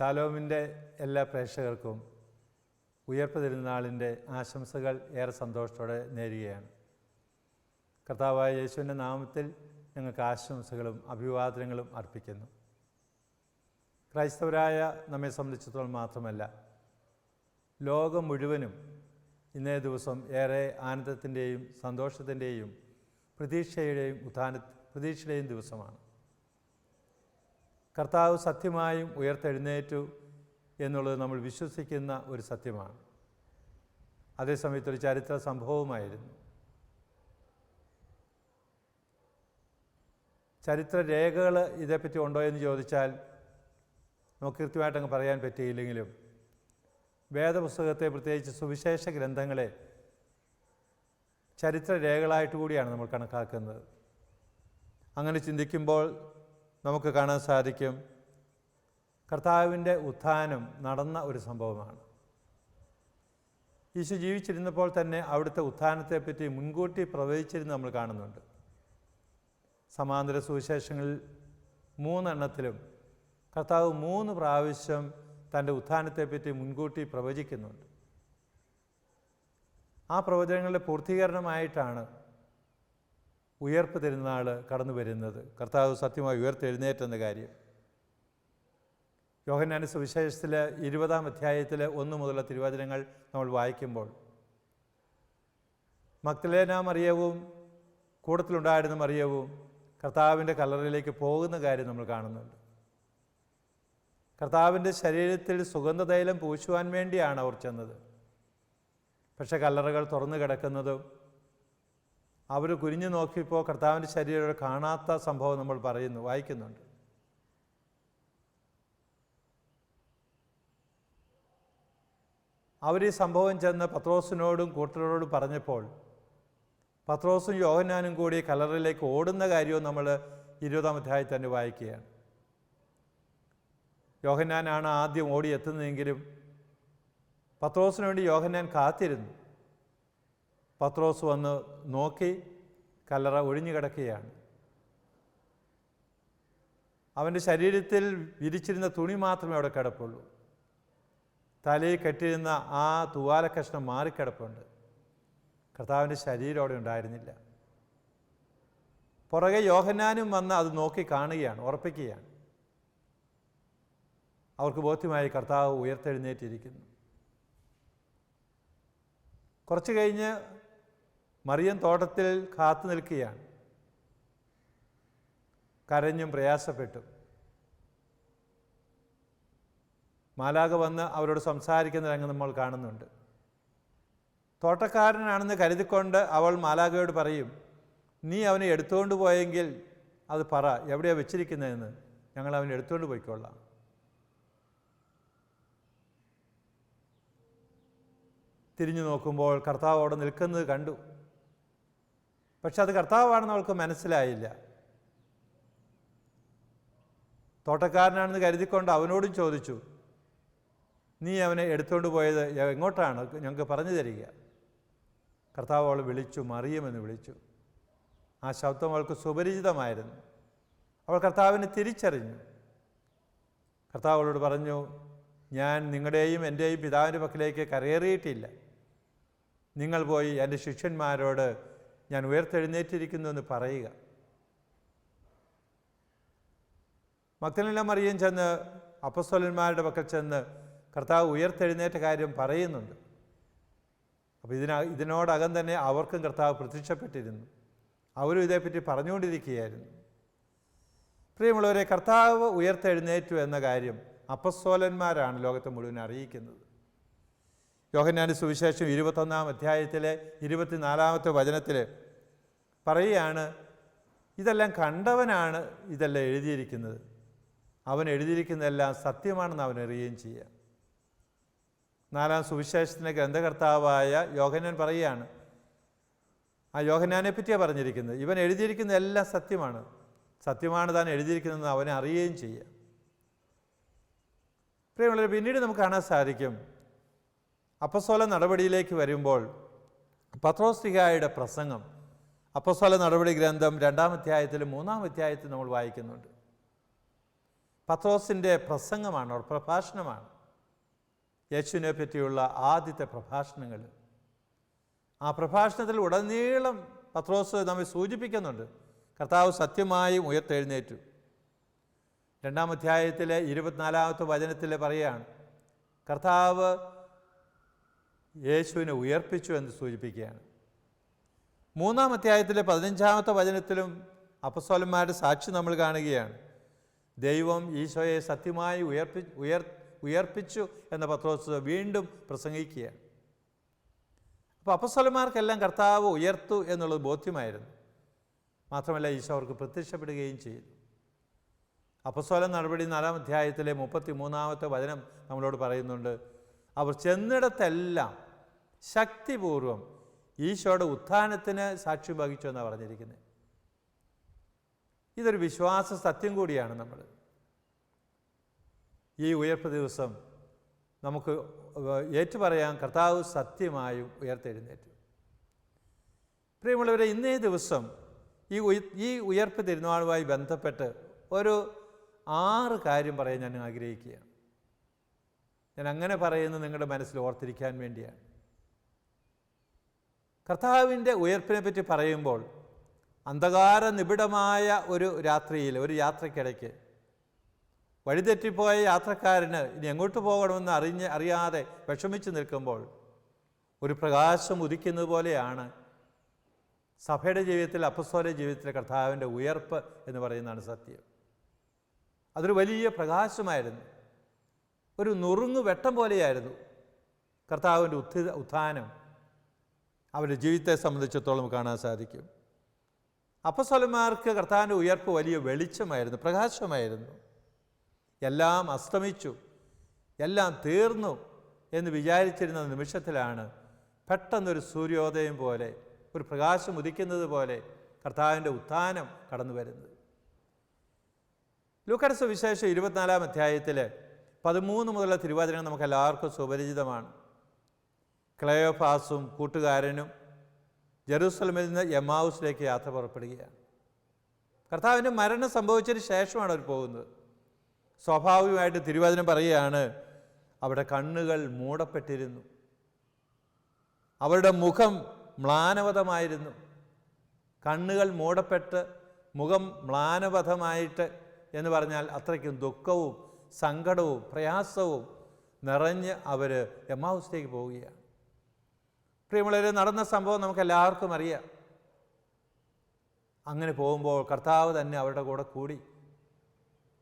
ശാലോമിൻ്റെ എല്ലാ പ്രേക്ഷകർക്കും ഉയർപ്പ് തിരുനാളിൻ്റെ ആശംസകൾ ഏറെ സന്തോഷത്തോടെ നേരുകയാണ്. കർത്താവായ യേശുവിൻ്റെ നാമത്തിൽ ഞങ്ങൾക്ക് ആശംസകളും അഭിവാദനങ്ങളും അർപ്പിക്കുന്നു. ക്രൈസ്തവരായ നമ്മെ സംബന്ധിച്ചിടത്തോളം മാത്രമല്ല, ലോകം മുഴുവനും ഇന്നേ ദിവസം ഏറെ ആനന്ദത്തിൻ്റെയും സന്തോഷത്തിൻ്റെയും പ്രതീക്ഷയുടെയും ദിവസമാണ്. കർത്താവ് സത്യമായും ഉയർത്തെഴുന്നേറ്റു എന്നുള്ളത് നമ്മൾ വിശ്വസിക്കുന്ന ഒരു സത്യമാണ്. അതേസമയത്തൊരു ചരിത്ര സംഭവമായിരുന്നു. ചരിത്രരേഖകൾ ഇതേപ്പറ്റി ഉണ്ടോ എന്ന് ചോദിച്ചാൽ നമുക്ക് കൃത്യമായിട്ടങ്ങ് പറയാൻ പറ്റിയില്ലെങ്കിലും വേദപുസ്തകത്തെ, പ്രത്യേകിച്ച് സുവിശേഷ ഗ്രന്ഥങ്ങളെ ചരിത്രരേഖകളായിട്ട് കൂടിയാണ് നമ്മൾ കണക്കാക്കുന്നത്. അങ്ങനെ ചിന്തിക്കുമ്പോൾ നമുക്ക് കാണാൻ സാധിക്കും, കർത്താവിൻ്റെ ഉത്ഥാനം നടന്ന ഒരു സംഭവമാണ്. ഈശോ ജീവിച്ചിരുന്നപ്പോൾ തന്നെ അവിടുത്തെ ഉത്ഥാനത്തെപ്പറ്റി മുൻകൂട്ടി പ്രവചിച്ചിരുന്ന് നമ്മൾ കാണുന്നുണ്ട്. സമാന്തര സുവിശേഷങ്ങളിൽ 3 കർത്താവ് 3 പ്രാവശ്യം തൻ്റെ ഉത്ഥാനത്തെപ്പറ്റി മുൻകൂട്ടി പ്രവചിക്കുന്നുണ്ട്. ആ പ്രവചനങ്ങളുടെ പൂർത്തീകരണമായിട്ടാണ് ഉയർപ്പ് തിരുനാൾ കടന്നു വരുന്നത്. കർത്താവ് സത്യമായി ഉയർത്തെഴുന്നേറ്റെന്ന കാര്യം യോഹന്നാന്റെ സുവിശേഷത്തിൽ 20-ാം അധ്യായത്തിൽ 1 മുതലുള്ള തിരുവചനങ്ങൾ നമ്മൾ വായിക്കുമ്പോൾ മഗ്ദലേന മറിയവും കൂട്ടത്തിലുണ്ടായിരുന്ന മറിയവും കർത്താവിൻ്റെ കല്ലറയിലേക്ക് പോകുന്ന കാര്യം നമ്മൾ കാണുന്നുണ്ട്. കർത്താവിൻ്റെ ശരീരത്തിൽ സുഗന്ധതൈലം പൂശുവാൻ വേണ്ടിയാണ് അവർ ചെന്നത്. പക്ഷേ കല്ലറകൾ തുറന്നു കിടക്കുന്നതും അവർ കുനിഞ്ഞു നോക്കിയപ്പോൾ കർത്താവിൻ്റെ ശരീരം കാണാത്ത സംഭവം നമ്മൾ വായിക്കുന്നുണ്ട്. അവർ ഈ സംഭവം ചെന്ന് പത്രോസിനോടും കൂട്ടരോടും പറഞ്ഞപ്പോൾ പത്രോസും യോഹന്നാനും കൂടി കല്ലറയിലേക്ക് ഓടുന്ന കാര്യവും നമ്മൾ 20-ാം അധ്യായത്തിൽ തന്നെ വായിക്കുകയാണ്. യോഹന്നാനാണ് ആദ്യം ഓടിയെത്തുന്നതെങ്കിലും പത്രോസിന് വേണ്ടി യോഹന്നാൻ കാത്തിരുന്നു. പത്രോസ് വന്ന് നോക്കി, കല്ലറ ഒഴിഞ്ഞു കിടക്കുകയാണ്. അവൻ്റെ ശരീരത്തിൽ വിരിച്ചിരുന്ന തുണി മാത്രമേ അവിടെ കിടപ്പുള്ളൂ. തലയിൽ കെട്ടിയിരുന്ന ആ തൂവാല കഷ്ണം മാറിക്കിടപ്പുണ്ട്. കർത്താവിൻ്റെ ശരീരം അവിടെ ഉണ്ടായിരുന്നില്ല. പുറകെ യോഹന്നാനും വന്ന് അത് നോക്കി കാണുകയാണ്, ഉറപ്പിക്കുകയാണ്. അവർക്ക് ബോധ്യമായി കർത്താവ് ഉയർത്തെഴുന്നേറ്റിരിക്കുന്നു. കുറച്ച് കഴിഞ്ഞ് മറിയം തോട്ടത്തിൽ കാത്തു നിൽക്കുകയാണ്, കരഞ്ഞും പ്രയാസപ്പെട്ടും. മാലാഖ വന്ന് അവരോട് സംസാരിക്കുന്ന രംഗം നമ്മൾ കാണുന്നുണ്ട്. തോട്ടക്കാരനാണെന്ന് കരുതിക്കൊണ്ട് അവൾ മാലാഖയോട് പറയും, നീ അവനെ എടുത്തുകൊണ്ട് പോയെങ്കിൽ അത് പറ, എവിടെയാണ് വെച്ചിരിക്കുന്നതെന്ന്, ഞങ്ങൾ അവനെ എടുത്തുകൊണ്ട് പോയിക്കൊള്ളാം. തിരിഞ്ഞു നോക്കുമ്പോൾ കർത്താവ് അവിടെ നിൽക്കുന്നത് കണ്ടു. പക്ഷെ അത് കർത്താവാണെന്ന് അവൾക്ക് മനസ്സിലായില്ല. തോട്ടക്കാരനാണെന്ന് കരുതിക്കൊണ്ട് അവനോടും ചോദിച്ചു, നീ അവനെ എടുത്തുകൊണ്ട് പോയത് എങ്ങോട്ടാണ്, ഞങ്ങൾക്ക് പറഞ്ഞു തരിക. കർത്താവ് അവൾ വിളിച്ചു, മറിയമെന്ന് വിളിച്ചു. ആ ശബ്ദം അവൾക്ക് സുപരിചിതമായിരുന്നു. അവൾ കർത്താവിനെ തിരിച്ചറിഞ്ഞു. കർത്താവ് അവളോട് പറഞ്ഞു, ഞാൻ നിങ്ങളുടെയും എൻ്റെയും പിതാവിൻ്റെ പക്കലേക്ക് കരയേറിയിട്ടില്ല. നിങ്ങൾ പോയി എൻ്റെ ശിഷ്യന്മാരോട് ഞാൻ ഉയർത്തെഴുന്നേറ്റിരിക്കുന്നു എന്ന് പറയുക. മഗ്ദലേന മറിയം ചെന്ന് അപ്പസ്തോലന്മാരുടെ പക്കൽ ചെന്ന് കർത്താവ് ഉയർത്തെഴുന്നേറ്റ കാര്യം പറയുന്നുണ്ട്. അപ്പോൾ ഇതിനോടകം തന്നെ അവർക്കും കർത്താവ് പ്രത്യക്ഷപ്പെട്ടിരുന്നു. അവരും ഇതേപ്പറ്റി പറഞ്ഞുകൊണ്ടിരിക്കുകയായിരുന്നു. പ്രിയമുള്ളവരെ, കർത്താവ് ഉയർത്തെഴുന്നേറ്റു എന്ന കാര്യം അപ്പസ്തോലന്മാരാണ് ലോകത്തെ മുഴുവൻ അറിയിക്കുന്നത്. യോഹന്നാന്റെ സുവിശേഷം 21-ാം അധ്യായത്തിലെ 24-ാമത്തെ വചനത്തിൽ പറയുകയാണ്, ഇതെല്ലാം കണ്ടവനാണ് ഇതെല്ലാം എഴുതിയിരിക്കുന്നത്. അവൻ എഴുതിയിരിക്കുന്നതെല്ലാം സത്യമാണെന്ന് അവൻ അറിയുകയും ചെയ്യുക. 4-ാം സുവിശേഷത്തിൻ്റെ ഗ്രന്ഥകർത്താവായ യോഹന്നാൻ പറയുകയാണ്, ആ യോഹന്നാനെ പറ്റിയാണ് പറഞ്ഞിരിക്കുന്നത്. ഇവൻ എഴുതിയിരിക്കുന്നതെല്ലാം സത്യമാണ് താൻ എഴുതിയിരിക്കുന്നതെന്ന് അവനെ അറിയുകയും ചെയ്യുക. പ്രിയമുള്ളവരെ, പിന്നീട് നമുക്ക് കാണാൻ സാധിക്കും, അപ്പസ്തോല നടപടിയിലേക്ക് വരുമ്പോൾ പത്രോസ്ലിഹായുടെ പ്രസംഗം അപ്പസ്തോല നടപടി ഗ്രന്ഥം 2-ാം അധ്യായത്തിലും 3-ാം അധ്യായത്തിലും നമ്മൾ വായിക്കുന്നുണ്ട്. പത്രോസിൻ്റെ പ്രസംഗമാണ്, ഒരു പ്രഭാഷണമാണ്. യേശുവിനെ പറ്റിയുള്ള ആദ്യത്തെ പ്രഭാഷണങ്ങൾ. ആ പ്രഭാഷണത്തിൽ ഉടനീളം പത്രോസ് നമ്മെ സൂചിപ്പിക്കുന്നുണ്ട്, കർത്താവ് സത്യമായും ഉയർത്തെഴുന്നേറ്റു. 2-ാം അധ്യായത്തിലെ 24-ാമത്തെ വചനത്തിൽ പറയുകയാണ്, കർത്താവ് യേശുവിനെ ഉയർപ്പിച്ചു എന്ന് സൂചിപ്പിക്കുകയാണ്. 3-ാം അധ്യായത്തിലെ 15-ാമത്തെ വചനത്തിലും അപ്പസ്തോലന്മാരുടെ സാക്ഷി നമ്മൾ കാണുകയാണ്. ദൈവം ഈശോയെ സത്യമായി ഉയർപ്പിച്ചു എന്ന പത്രോസ് വീണ്ടും പ്രസംഗിക്കുകയാണ്. അപ്പോൾ അപ്പസ്തോലന്മാർക്കെല്ലാം കർത്താവ് ഉയർത്തു എന്നുള്ളത് ബോധ്യമായിരുന്നു. മാത്രമല്ല, ഈശോ അവർക്ക് പ്രത്യക്ഷപ്പെടുകയും ചെയ്തു. അപ്പസ്തോല നടപടി 4-ാം അധ്യായത്തിലെ 33-ാമത്തെ വചനം നമ്മളോട് പറയുന്നുണ്ട്, അവർ ചെന്നിടത്തെല്ലാം ശക്തിപൂർവം ഈശോയുടെ ഉത്ഥാനത്തിന് സാക്ഷ്യം വഹിച്ചു എന്നാണ് പറഞ്ഞിരിക്കുന്നത്. ഇതൊരു വിശ്വാസ സത്യം കൂടിയാണ്. നമ്മൾ ഈ ഉയർപ്പ് ദിവസം നമുക്ക് ഏറ്റുപറയാം, കർത്താവ് സത്യമായും ഉയർത്തെഴുന്നേറ്റു. പ്രിയമുള്ളവരെ, ഇന്നേ ദിവസം ഈ ഉയർപ്പ് തിരുനാളുമായി ബന്ധപ്പെട്ട് ഒരു 6 കാര്യം പറയാൻ ഞാൻ ആഗ്രഹിക്കുകയാണ്. ഞാൻ അങ്ങനെ പറയുന്നത് നിങ്ങളുടെ മനസ്സിൽ ഓർത്തിരിക്കാൻ വേണ്ടിയാണ്. കർത്താവിൻ്റെ ഉയർപ്പിനെ പറ്റി പറയുമ്പോൾ അന്ധകാര നിബിഡമായ ഒരു രാത്രിയിൽ, ഒരു യാത്രയ്ക്കിടയ്ക്ക് വഴിതെറ്റിപ്പോയ യാത്രക്കാരന് ഇനി എങ്ങോട്ട് പോകണമെന്ന് അറിയാതെ വിഷമിച്ച് നിൽക്കുമ്പോൾ ഒരു പ്രകാശം ഉദിക്കുന്നത് പോലെയാണ് സഭയുടെ ജീവിതത്തിൽ, അപ്പസ്തോല ജീവിതത്തിലെ കർത്താവിൻ്റെ ഉയർപ്പ് എന്ന് പറയുന്നതാണ് സത്യം. അതൊരു വലിയ പ്രകാശമായിരുന്നു. ഒരു നുറുങ്ങു വെട്ടം പോലെയായിരുന്നു കർത്താവിൻ്റെ ഉത്ഥാനം അവരുടെ ജീവിതത്തെ സംബന്ധിച്ചിടത്തോളം കാണാൻ സാധിക്കും. അപ്പസ്തോലന്മാർക്ക് കർത്താവിൻ്റെ ഉയർപ്പ് വലിയ വെളിച്ചമായിരുന്നു, പ്രകാശമായിരുന്നു. എല്ലാം അസ്തമിച്ചു, എല്ലാം തീർന്നു എന്ന് വിചാരിച്ചിരുന്ന നിമിഷത്തിലാണ് പെട്ടെന്നൊരു സൂര്യോദയം പോലെ, ഒരു പ്രകാശം ഉദിക്കുന്നത് പോലെ കർത്താവിൻ്റെ ഉത്ഥാനം കടന്നു വരുന്നത്. ലൂക്കായുടെ സുവിശേഷം 24-ാം അധ്യായത്തിൽ 13 മുതലുള്ള തിരുവചനം നമുക്ക് എല്ലാവർക്കും സുപരിചിതമാണ്. ക്ലെയോഫാസും കൂട്ടുകാരനും ജെറൂസലമിൽ നിന്ന് എമ്മാവുസിലേക്ക് യാത്ര പുറപ്പെടുകയാണ്. കർത്താവിൻ്റെ മരണം സംഭവിച്ചതിന് ശേഷമാണ് അവർ പോകുന്നത്. സ്വാഭാവികമായിട്ട് തിരുവചനം പറയുകയാണ്, അവിടെ കണ്ണുകൾ മൂടപ്പെട്ടിരുന്നു, അവരുടെ മുഖം മ്ലാനവധമായിരുന്നു. കണ്ണുകൾ മൂടപ്പെട്ട് മുഖം മ്ലാനവധമായിട്ട് എന്ന് പറഞ്ഞാൽ അത്രയ്ക്കും ദുഃഖവും സങ്കടവും പ്രയാസവും നിറഞ്ഞ് അവർ എമ്മാവുസിലേക്ക് പോവുകയാണ്. പ്രിയമുള്ളവരെ, നടന്ന സംഭവം നമുക്ക് എല്ലാവർക്കും അറിയാം. അങ്ങനെ പോകുമ്പോൾ കർത്താവ് തന്നെ അവരുടെ കൂടെ കൂടി.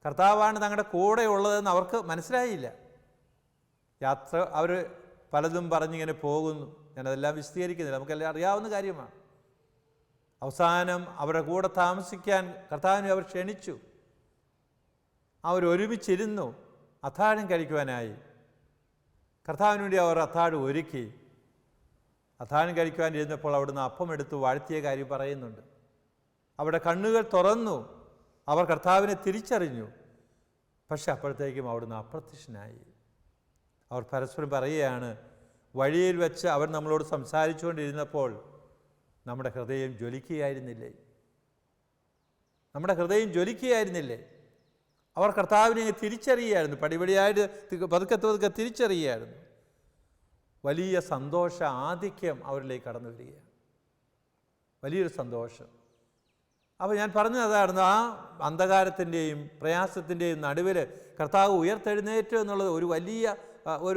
കർത്താവാണ് തങ്ങളുടെ കൂടെ ഉള്ളതെന്ന് അവർക്ക് മനസ്സിലായില്ല. യാത്ര അവർ പലതും പറഞ്ഞിങ്ങനെ പോകുന്നു. ഞാനതെല്ലാം വിശദീകരിക്കുന്നില്ല, നമുക്കെല്ലാം അറിയാവുന്ന കാര്യമാണ്. അവസാനം അവരുടെ കൂടെ താമസിക്കാൻ കർത്താവിനെ അവർ ക്ഷണിച്ചു. അവരൊരുമിച്ചിരുന്നു അത്താഴം കഴിക്കുവാനായി. കർത്താവിന് വേണ്ടി അവർ അത്താഴം ഒരുക്കി. അത്താഴം കഴിക്കുവാൻ ഇരുന്നപ്പോൾ അവിടുന്ന് അപ്പം എടുത്ത് വാഴ്ത്തിയ കാര്യം പറയുന്നുണ്ട്. അവിടെ കണ്ണുകൾ തുറന്നു, അവർ കർത്താവിനെ തിരിച്ചറിഞ്ഞു. പക്ഷെ അപ്പോഴത്തേക്കും അവിടുന്ന് അപ്രത്യക്ഷനായി. അവർ പരസ്പരം പറയുകയാണ്, വഴിയിൽ വെച്ച് അവർ നമ്മളോട് സംസാരിച്ചുകൊണ്ടിരുന്നപ്പോൾ നമ്മുടെ ഹൃദയം ജ്വലിക്കുകയായിരുന്നില്ലേ? നമ്മുടെ ഹൃദയം ജ്വലിക്കുകയായിരുന്നില്ലേ? അവർ കർത്താവിനെ തിരിച്ചറിയുകയായിരുന്നു. പടിപടിയായിട്ട് പതുക്കെ തിരിച്ചറിയുകയായിരുന്നു. വലിയ സന്തോഷ ആധിക്യം അവരിലേക്ക് കടന്നു വരികയാണ്. വലിയൊരു സന്തോഷം. അപ്പോൾ ഞാൻ പറഞ്ഞത് അതായിരുന്നു, ആ അന്ധകാരത്തിൻ്റെയും പ്രയാസത്തിൻ്റെയും നടുവിൽ കർത്താവ് ഉയർത്തെഴുന്നേറ്റു എന്നുള്ളത് ഒരു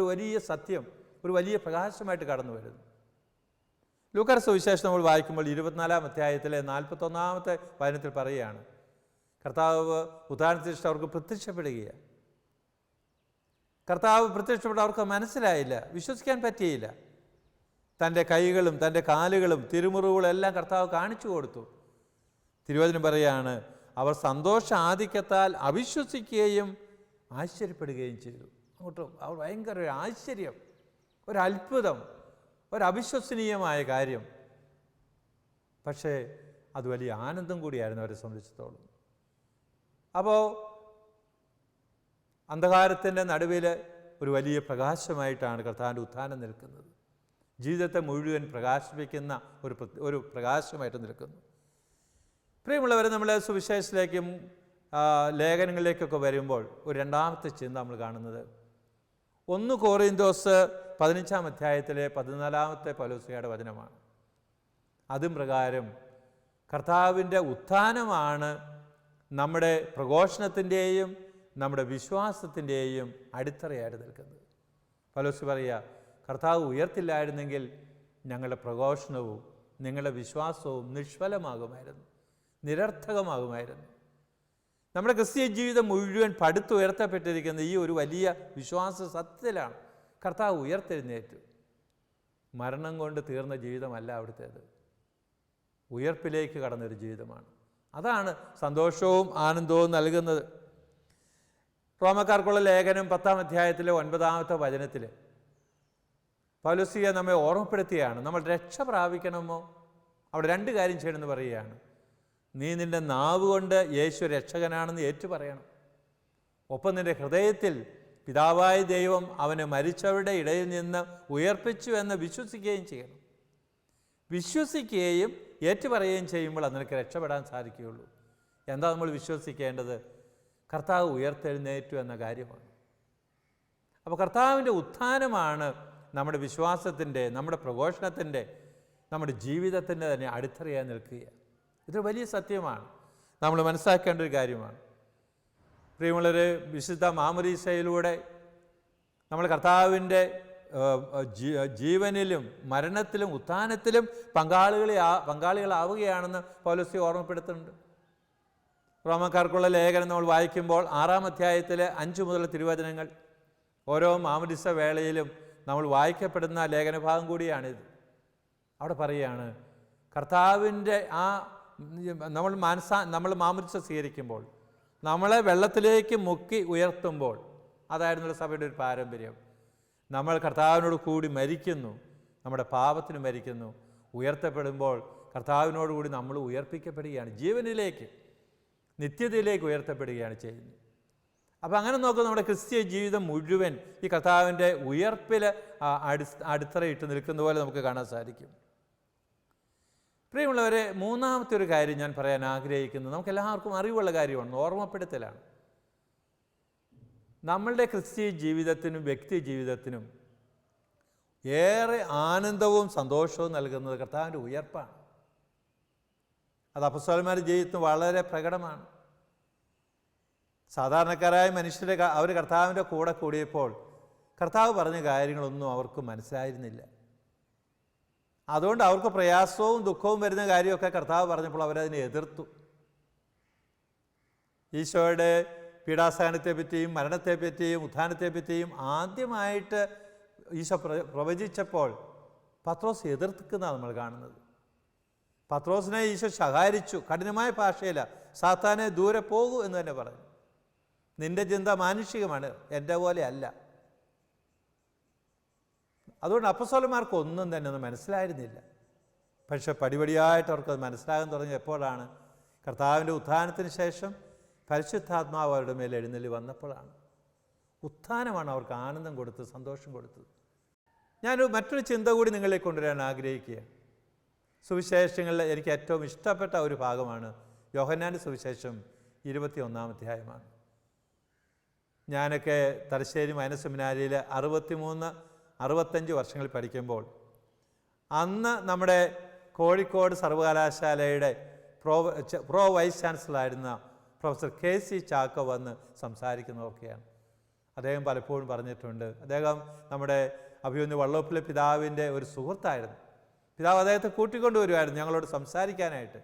വലിയ സത്യം, ഒരു വലിയ പ്രകാശമായിട്ട് കടന്നു വരുന്നു. ലൂക്കായുടെ സുവിശേഷം നമ്മൾ വായിക്കുമ്പോൾ 24-ാം അധ്യായത്തിലെ 41-ാമത്തെ വചനത്തിൽ പറയുകയാണ്, കർത്താവ് ഉത്ഥാനത്തിന് ശേഷം അവർക്ക് പ്രത്യക്ഷപ്പെടുകയാണ്. കർത്താവ് പ്രത്യക്ഷപ്പെട്ട അവർക്ക് മനസ്സിലായില്ല, വിശ്വസിക്കാൻ പറ്റിയില്ല. തൻ്റെ കൈകളും തൻ്റെ കാലുകളും തിരുമുറിവുകളും എല്ലാം കർത്താവ് കാണിച്ചു കൊടുത്തു. തിരുവചനം പറയുകയാണ്, അവർ സന്തോഷ ആധിക്യത്താൽ അവിശ്വസിക്കുകയും ആശ്ചര്യപ്പെടുകയും ചെയ്തു. അങ്ങോട്ടും അവർ ഭയങ്കര ഒരു ആശ്ചര്യം, ഒരു അത്ഭുതം, ഒരു അവിശ്വസനീയമായ കാര്യം. പക്ഷേ അത് വലിയ ആനന്ദം കൂടിയായിരുന്നു അവരെ സംബന്ധിച്ചിടത്തോളം. അപ്പോൾ അന്ധകാരത്തിൻ്റെ നടുവിൽ ഒരു വലിയ പ്രകാശമായിട്ടാണ് കർത്താവിൻ്റെ ഉത്ഥാനം നിൽക്കുന്നത്. ജീവിതത്തെ മുഴുവൻ പ്രകാശിപ്പിക്കുന്ന ഒരു പ്രകാശമായിട്ട് നിൽക്കുന്നു. പ്രിയമുള്ളവരെ, നമ്മൾ സുവിശേഷത്തിലേക്കും ലേഖനങ്ങളിലേക്കൊക്കെ വരുമ്പോൾ ഒരു രണ്ടാമത്തെ ചിന്ത നമ്മൾ കാണുന്നത് 1 കൊറിന്തോസ് 15-ാം അധ്യായത്തിലെ 14-ാമത്തെ പൗലോസ്ലിഹയുടെ വചനമാണ്. അതും പ്രകാരം കർത്താവിൻ്റെ ഉത്ഥാനമാണ് നമ്മുടെ പ്രഘോഷണത്തിൻ്റെയും നമ്മുടെ വിശ്വാസത്തിൻ്റെയും അടിത്തറയായിട്ട് നിൽക്കുന്നത്. പൗലോസ് പറയുക, കർത്താവ് ഉയർത്തില്ലായിരുന്നെങ്കിൽ ഞങ്ങളുടെ പ്രഘോഷണവും നിങ്ങളുടെ വിശ്വാസവും നിഷ്ഫലമാകുമായിരുന്നു, നിരർത്ഥകമാകുമായിരുന്നു. നമ്മുടെ ക്രിസ്തീയ ജീവിതം മുഴുവൻ പടുത്തുയർത്തപ്പെട്ടിരിക്കുന്ന ഈ ഒരു വലിയ വിശ്വാസ സത്യത്തിലാണ്. കർത്താവ് ഉയർത്തെഴുന്നേറ്റു. മരണം കൊണ്ട് തീർന്ന ജീവിതമല്ല അവിടുത്തേത്, ഉയർപ്പിലേക്ക് കടന്നൊരു ജീവിതമാണ്. അതാണ് സന്തോഷവും ആനന്ദവും നൽകുന്നത്. റോമക്കാർക്കുള്ള ലേഖനം 10-ാം അധ്യായത്തിലെ 9-ാമത്തെ വചനത്തിൽ പൗലോസ്ലീഹ നമ്മെ ഓർമ്മപ്പെടുത്തുകയാണ്, നമ്മൾ രക്ഷ പ്രാപിക്കണമോ അവിടെ 2 കാര്യം ചെയ്യണമെന്ന് പറയുകയാണ്. നീ നിൻ്റെ നാവ് കൊണ്ട് യേശു രക്ഷകനാണെന്ന് ഏറ്റു പറയണം. ഒപ്പം നിൻ്റെ ഹൃദയത്തിൽ പിതാവായ ദൈവം അവനെ മരിച്ചവരുടെ ഇടയിൽ നിന്ന് ഉയർപ്പിച്ചു എന്ന് വിശ്വസിക്കുകയും ചെയ്യണം. വിശ്വസിക്കുകയും ഏറ്റുപറയുകയും ചെയ്യുമ്പോൾ അത് നിനക്ക് രക്ഷപ്പെടാൻ സാധിക്കുകയുള്ളൂ. എന്താ നമ്മൾ വിശ്വസിക്കേണ്ടത്? കർത്താവ് ഉയർത്തെഴുന്നേറ്റു എന്ന കാര്യമാണ്. അപ്പോൾ കർത്താവിൻ്റെ ഉത്ഥാനമാണ് നമ്മുടെ വിശ്വാസത്തിൻ്റെ, നമ്മുടെ പ്രഘോഷണത്തിൻ്റെ, നമ്മുടെ ജീവിതത്തിൻ്റെ തന്നെ അടിത്തറയായി നിൽക്കുക. ഇതൊരു വലിയ സത്യമാണ്, നമ്മൾ മനസ്സിലാക്കേണ്ട ഒരു കാര്യമാണ്. പ്രിയമുള്ളവരെ, വിശുദ്ധ മാമോദീസയിലൂടെ നമ്മൾ കർത്താവിൻ്റെ ജീവനിലും മരണത്തിലും ഉത്ഥാനത്തിലും പങ്കാളികളാവുകയാണെന്ന് പൗലോസ് ഓർമ്മപ്പെടുത്തുന്നുണ്ട്. റോമക്കാർക്കുള്ള ലേഖനം നമ്മൾ വായിക്കുമ്പോൾ 6-ാം അധ്യായത്തിലെ 5 മുതൽ തിരുവചനങ്ങൾ ഓരോ മാമോദീസ വേളയിലും നമ്മൾ വായിക്കപ്പെടുന്ന ലേഖനഭാഗം കൂടിയാണിത്. അവിടെ പറയുകയാണ്, കർത്താവിൻ്റെ നമ്മൾ മാമോദീസ സ്വീകരിക്കുമ്പോൾ, നമ്മളെ വെള്ളത്തിലേക്ക് മുക്കി ഉയർത്തുമ്പോൾ, അതായിരുന്നുള്ള സഭയുടെ ഒരു പാരമ്പര്യം. നമ്മൾ കർത്താവിനോട് കൂടി മരിക്കുന്നു, നമ്മുടെ പാപത്തിന് മരിക്കുന്നു. ഉയർത്തപ്പെടുമ്പോൾ കർത്താവിനോടുകൂടി നമ്മൾ ഉയർപ്പിക്കപ്പെടുകയാണ്, ജീവനിലേക്ക്, നിത്യതയിലേക്ക് ഉയർത്തപ്പെടുകയാണ് ചെയ്യുന്നത്. അപ്പോൾ അങ്ങനെ നോക്കുമ്പോൾ നമ്മുടെ ക്രിസ്തീയ ജീവിതം മുഴുവൻ ഈ കർത്താവിൻ്റെ ഉയർപ്പിൽ അടിത്തറയിട്ട് നിൽക്കുന്ന പോലെ നമുക്ക് കാണാൻ സാധിക്കും. പ്രിയമുള്ളവരെ, 3-ാമത്തെ ഒരു കാര്യം ഞാൻ പറയാൻ ആഗ്രഹിക്കുന്നത്, നമുക്കെല്ലാവർക്കും അറിവുള്ള കാര്യമാണ്, ഓർമ്മപ്പെടുത്തലാണ്. നമ്മളുടെ ക്രിസ്തീയ ജീവിതത്തിനും വ്യക്തി ജീവിതത്തിനും ഏറെ ആനന്ദവും സന്തോഷവും നൽകുന്നത് കർത്താവിൻ്റെ ഉയർപ്പാണ്. അത് അപ്പോസ്തലന്മാരുടെ ജീവിതത്തിൽ വളരെ പ്രകടമാണ്. സാധാരണക്കാരായ മനുഷ്യരെ അവർ കർത്താവിൻ്റെ കൂടെ കൂടിയപ്പോൾ കർത്താവ് പറഞ്ഞ കാര്യങ്ങളൊന്നും അവർക്ക് മനസ്സിലായിരുന്നില്ല. അതുകൊണ്ട് അവർക്ക് പ്രയാസവും ദുഃഖവും വരുന്ന കാര്യമൊക്കെ കർത്താവ് പറഞ്ഞപ്പോൾ അവരതിനെ എതിർത്തു. ഈശോയുടെ പീഡാസഹനത്തെപ്പറ്റിയും മരണത്തെപ്പറ്റിയും ഉത്ഥാനത്തെപ്പറ്റിയും ആദ്യമായിട്ട് ഈശോ പ്രവചിച്ചപ്പോൾ പത്രോസ് എതിർക്കുന്നതാണ് നമ്മൾ കാണുന്നത്. പത്രോസിനെ ഈശോ ശകാരിച്ചു, കഠിനമായ ഭാഷയില, സാത്താനെ ദൂരെ പോകൂ എന്ന് തന്നെ പറഞ്ഞു. നിന്റെ ചിന്ത മാനുഷികമാണ്, എൻ്റെ പോലെ അല്ല. അതുകൊണ്ട് അപ്പോസ്തലന്മാർക്കൊന്നും തന്നെ അത് മനസ്സിലായിരുന്നില്ല. പക്ഷെ പടിപടിയായിട്ട് അവർക്കത് മനസ്സിലാകാൻ തുടങ്ങി എപ്പോഴാണ്? കർത്താവിൻ്റെ ഉത്ഥാനത്തിന് ശേഷം പരിശുദ്ധാത്മാവ് അവരുടെ മേൽ എഴുന്നള്ളി വന്നപ്പോഴാണ്. ഉത്ഥാനമാണ് അവർക്ക് ആനന്ദം കൊടുത്തത്, സന്തോഷം കൊടുത്തത്. ഞാൻ മറ്റൊരു ചിന്ത കൂടി നിങ്ങളിലേക്ക് കൊണ്ടുവരാൻ ആഗ്രഹിക്കുക. സുവിശേഷങ്ങളിൽ എനിക്ക് ഏറ്റവും ഇഷ്ടപ്പെട്ട ഒരു ഭാഗമാണ് യോഹന്നാൻ്റെ സുവിശേഷം 21-ാം അധ്യായമാണ്. ഞാനൊക്കെ തലശ്ശേരി മൈനർ സെമിനാരിയിൽ 63-65 വർഷങ്ങളിൽ പഠിക്കുമ്പോൾ അന്ന് നമ്മുടെ കോഴിക്കോട് സർവകലാശാലയുടെ പ്രോ വൈസ് ചാൻസലറായിരുന്ന പ്രൊഫസർ KC ചാക്കോ വന്ന് സംസാരിക്കുന്നതൊക്കെയാണ്. അദ്ദേഹം പലപ്പോഴും പറഞ്ഞിട്ടുണ്ട്, അദ്ദേഹം നമ്മുടെ അഭിമന്യു വള്ളോപ്പിലെ പിതാവിൻ്റെ ഒരു സുഹൃത്തായിരുന്നു. പിതാവ് അദ്ദേഹത്തെ കൂട്ടിക്കൊണ്ടുവരുമായിരുന്നു ഞങ്ങളോട് സംസാരിക്കാനായിട്ട്.